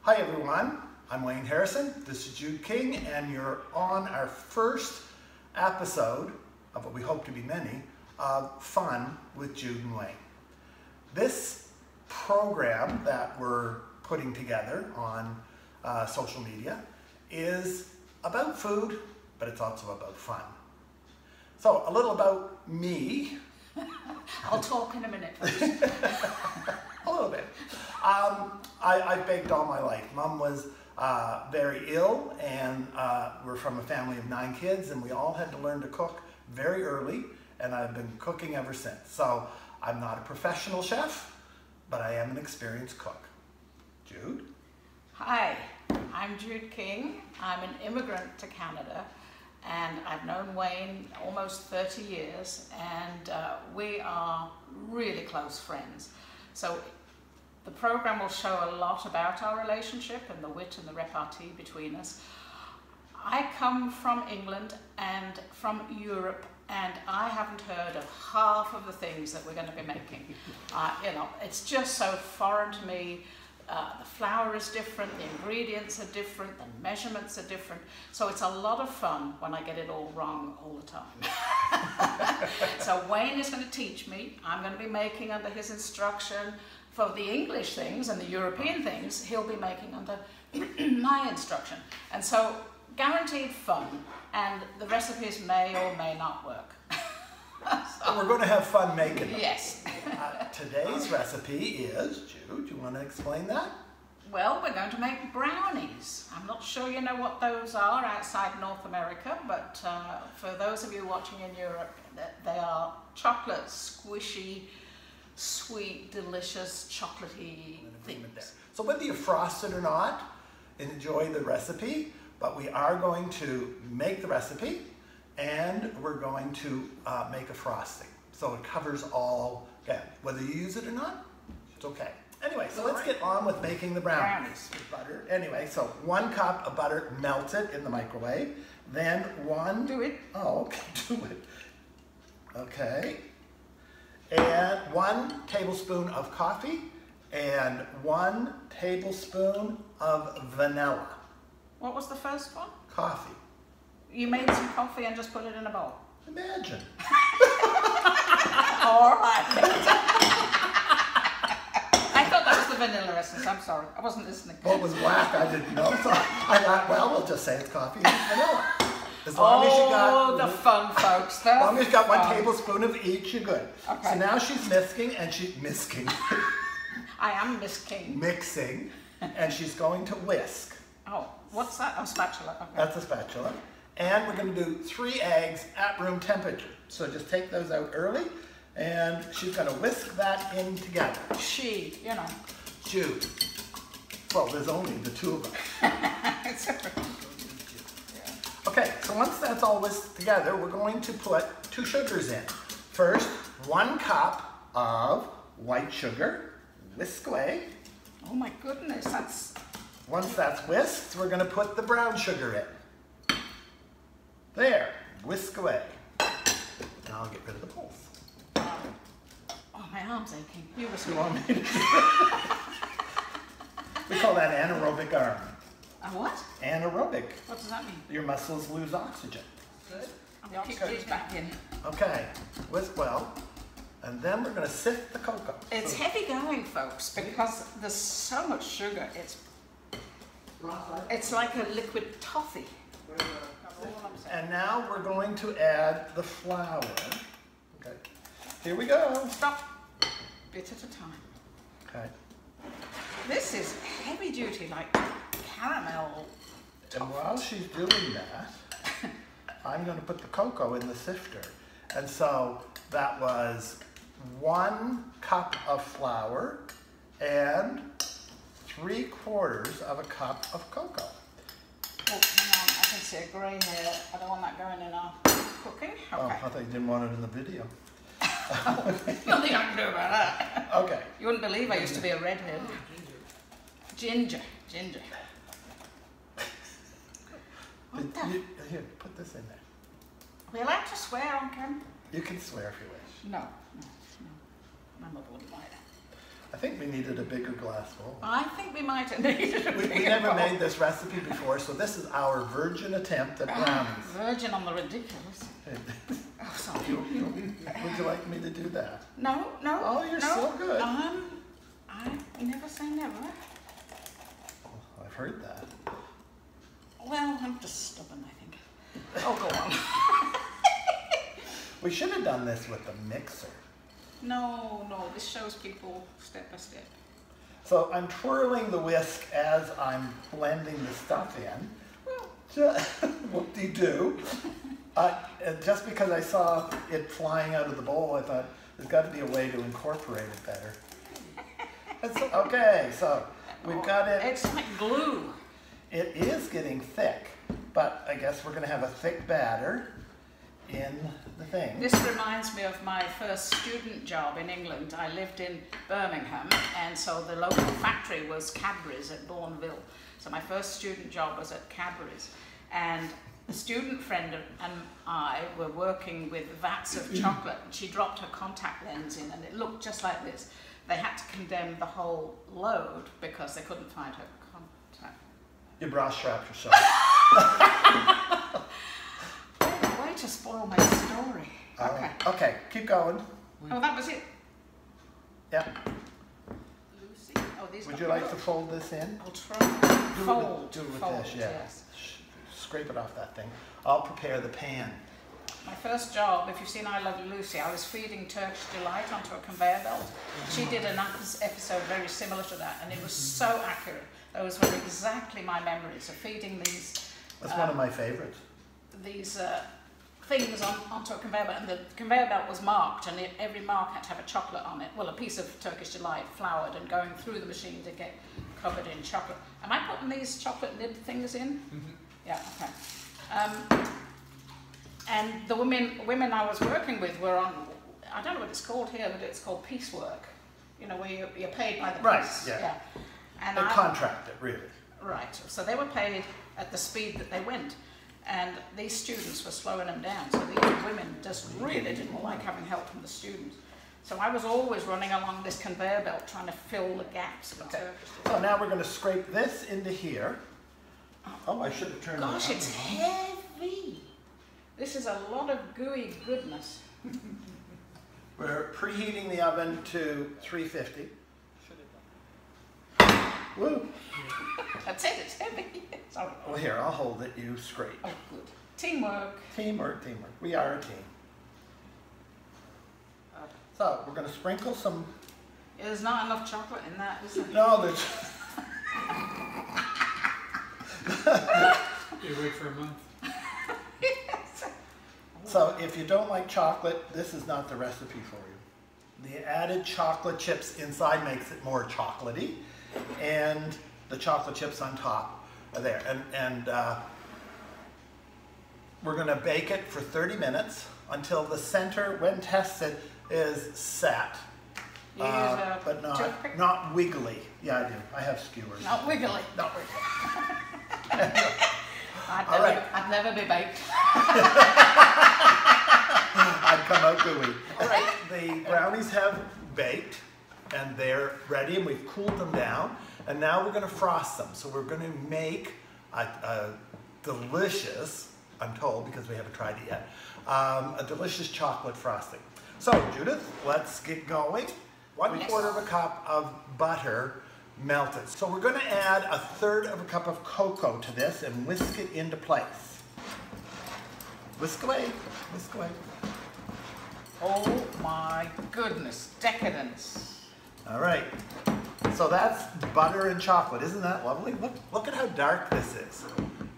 Hi everyone, I'm Wayne Harrison, this is Jude King, and you're on our first episode of what we hope to be many, of Fun with Jude and Wayne. This program that we're putting together on social media is about food, but it's also about fun. So a little about me. I'll talk in a minute. A little bit. I've baked all my life. Mom was very ill, and we're from a family of 9 kids, and we all had to learn to cook very early, and I've been cooking ever since. So I'm not a professional chef, but I am an experienced cook. Jude? Hi, I'm Jude King. I'm an immigrant to Canada, and I've known Wayne almost 30 years, and we are really close friends. So the program will show a lot about our relationship and the wit and the repartee between us. I come from England and from Europe, and I haven't heard of half of the things that we're going to be making. It's just so foreign to me. The flour is different, the ingredients are different, the measurements are different. So it's a lot of fun when I get it all wrong all the time. So Wayne is going to teach me. I'm going to be making under his instruction. For the English things and the European things, he'll be making under my instruction. And so guaranteed fun, and the recipes may or may not work. So we're going to have fun making them. Yes. Today's recipe is, Jude, do you want to explain that? Well, we're going to make brownies. I'm not sure you know what those are outside North America, but for those of you watching in Europe, they are chocolate, squishy, sweet, delicious, chocolatey things. So whether you frost it or not, enjoy the recipe, but we are going to make the recipe, and we're going to make a frosting. So it covers all, again, whether you use it or not, it's okay. Anyway, so let's get on with making the brownies. Butter. Anyway, so 1 cup of butter, melt it in the microwave. Then 1... Do it. Oh, okay, do it. Okay. And 1 tablespoon of coffee and 1 tablespoon of vanilla. What was the first one? Coffee. You made some coffee and just put it in a bowl? Imagine. All right. I thought that was the vanilla essence. I'm sorry. I wasn't listening. Well, it was black. I didn't know. So I thought, well, we'll just say it's coffee and vanilla. As long as you got... the fun, folks. As long as you got 1 tablespoon of each, you're good. Okay. So now she's mixing, and I am mixing. Mixing, and she's going to whisk. Oh, what's that? Oh, spatula. Okay. That's a spatula. And we're going to do 3 eggs at room temperature. So just take those out early, and she's going to whisk that in together. She, you know. Jude. Well, there's only the 2 of us. Okay, so once that's all whisked together, we're going to put 2 sugars in. First, 1 cup of white sugar. Whisk away. Oh my goodness, that's... Once that's whisked, we're going to put the brown sugar in. There, whisk away. Now I'll get rid of the pulse. Oh, my arm's aching. You whisk You want me to do it? We call that anaerobic arm. A what? Anaerobic. What does that mean? Your muscles lose oxygen. Good. I'll kick these back in. Okay, whisk well. And then we're going to sift the cocoa. It's heavy going, folks, because there's so much sugar. It's like a liquid toffee. And now we're going to add the flour. Okay, here we go. Stop. Bit at a time. Okay. This is heavy duty, like caramel. And while she's doing that, I'm going to put the cocoa in the sifter. And so that was 1 cup of flour and 3/4 of a cup of cocoa. Oh, hang on, I can see a grey hair. I don't want that going in our cooking. Okay. Oh, I thought you didn't want it in the video. Nothing I can do about that. Okay. You wouldn't believe I used to be a redhead. Ginger. Here, put this in there. Are we allowed to swear on camera? You can swear if you wish. No. My mother wouldn't like that. I think we needed a bigger glass bowl. I think we might have needed a bigger We never bowl. made this recipe before, so this is our virgin attempt at brownies. Virgin on the ridiculous. Oh, sorry. Would you like me to do that? No, no. Oh, you're no. so good. I never say never. Oh, I've heard that. Well, I'm just stubborn, I think. Oh, go on. We should have done this with a mixer. No, this shows people step by step. So I'm twirling the whisk as I'm blending the stuff in. Whoop-de-doo. Just because I saw it flying out of the bowl, I thought there's got to be a way to incorporate it better. Okay, so we've got it. It's like glue. It is getting thick, but I guess we're going to have a thick batter in the thing. This reminds me of my first student job in England. I lived in Birmingham, and so the local factory was Cadbury's at Bourneville. So my first student job was at Cadbury's, and a student friend and I were working with vats of chocolate. She dropped her contact lens in, and it looked just like this. They had to condemn the whole load because they couldn't find her contact. Your bra straps are short. Way to spoil my story. Okay. Okay, keep going. Oh, that was it. Yeah. Lucy. Oh, these. Would you like to fold this in? I'll try. Do it with fold, this, yeah. yes. Scrape it off that thing. I'll prepare the pan. My first job, if you've seen I Love Lucy, I was feeding Turkish Delight onto a conveyor belt. She did an episode very similar to that, and it was so accurate. Those were exactly my memories of feeding these. That's one of my favorites. These things onto a conveyor belt, and the conveyor belt was marked, and every mark had to have a chocolate on it. Well, a piece of Turkish Delight floured and going through the machine to get covered in chocolate. Am I putting these chocolate nib things in? Mm-hmm. Yeah, okay. And the women I was working with were on, I don't know what it's called here, but it's called piecework. You know, where you're paid by the piece. Right, yeah. And they contract it, really. Right, so they were paid at the speed that they went. And these students were slowing them down. So these women just really didn't like having help from the students. So I was always running along this conveyor belt trying to fill the gaps. Okay. So now we're going to scrape this into here. Oh, I should have turned it up. Gosh, it's heavy. This is a lot of gooey goodness. We're preheating the oven to 350. Woo! That's it, it's heavy. Sorry. Well, here, I'll hold it, you scrape. Oh, good. Teamwork. Teamwork, teamwork. We are a team. So, we're going to sprinkle some... There's not enough chocolate in that, is there? No, there's... You wait for a month. Yes. So, if you don't like chocolate, this is not the recipe for you. The added chocolate chips inside makes it more chocolatey, and the chocolate chips on top are there. And we're going to bake it for 30 minutes until the center, when tested, is set. You use a but toothpick? not wiggly. Yeah, I do. I have skewers. Not wiggly. Not wiggly. I'd never be baked. I'd come out gooey. All right. The brownies have baked and they're ready, and we've cooled them down. And now we're going to frost them. So we're going to make a delicious, I'm told because we haven't tried it yet, a delicious chocolate frosting. So Judith, let's get going. 1/4 cup of butter melted. So we're going to add 1/3 cup of cocoa to this and whisk it into place. Whisk away, whisk away. Oh my goodness, decadence. All right, so that's butter and chocolate. Isn't that lovely? Look at how dark this is.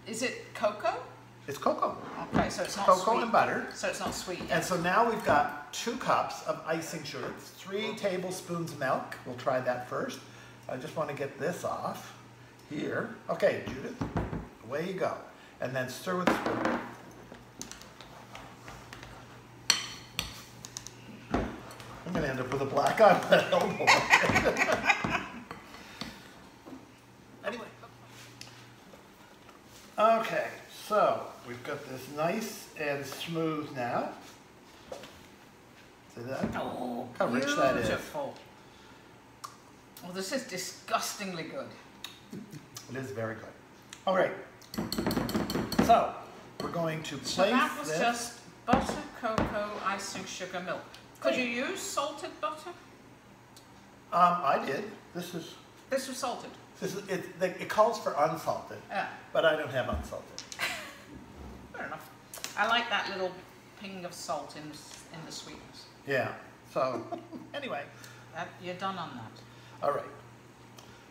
Is it cocoa? It's cocoa. Okay, so it's not Cocoa sweet. and butter. So it's not sweet. And so now we've got 2 cups of icing sugar, 3 tablespoons milk. We'll try that first. I just want to get this off here. Okay, Judith, away you go. And then stir with a spoon. I'm going to end up with a black eye on my elbow. Anyway. Okay, so we've got this nice and smooth now. See that? Oh, How rich that is. beautiful. Well, this is disgustingly good. It is very good. All right. So we're going to place So that was this. just butter, cocoa, icing, sugar, milk. Could you use salted butter? I did. This was salted. it calls for unsalted, Yeah. but I don't have unsalted. Fair enough. I like that little ping of salt in the sweetness. Yeah. So anyway, You're done on that. all right.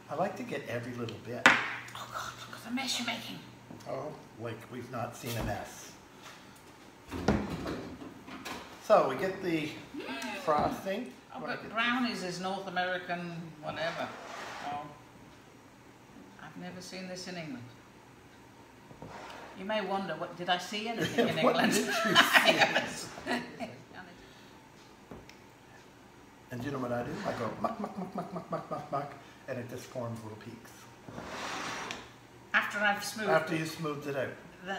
I like to get every little bit. Oh God, look at the mess you're making. Oh, like we've not seen a mess. So we get the frosting. Oh, but Brownies is North American whatever. Oh. I've never seen this in England. You may wonder, what did I see anything in What England? did you see? Yes. And you know what I do? I go muck, muck, muck, muck, muck, muck, muck, muck, and it just forms little peaks. After I've smoothed After it, you smoothed it out.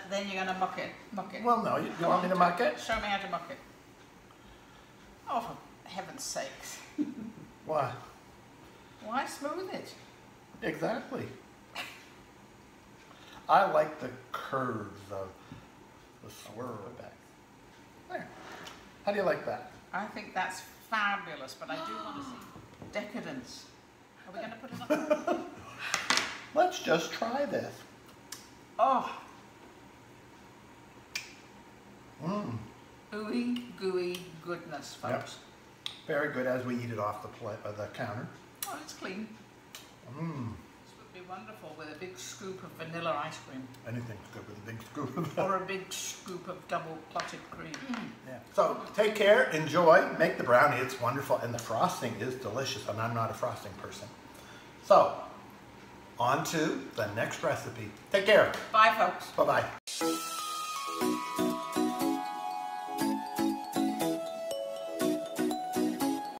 then you're going to muck it. Well, no, you want me to muck it? Show me how to muck it. Oh, for heaven's sakes. Why? Why smooth it? Exactly. I like the curves of the swirl back. There. How do you like that? I think that's fabulous, but I do want to see decadence. Are we going to put it on? Let's just try this. Oh, Mmm. ooey gooey goodness, folks. Yep. Very good as we eat it off the counter. Oh, it's clean. Mmm. This would be wonderful with a big scoop of vanilla ice cream. Anything's good with a big scoop of that. Or a big scoop of double clotted cream. Yeah. So take care, enjoy, make the brownie. It's wonderful, and the frosting is delicious, and I'm not a frosting person. So, on to the next recipe. Take care. Bye, folks. Bye-bye.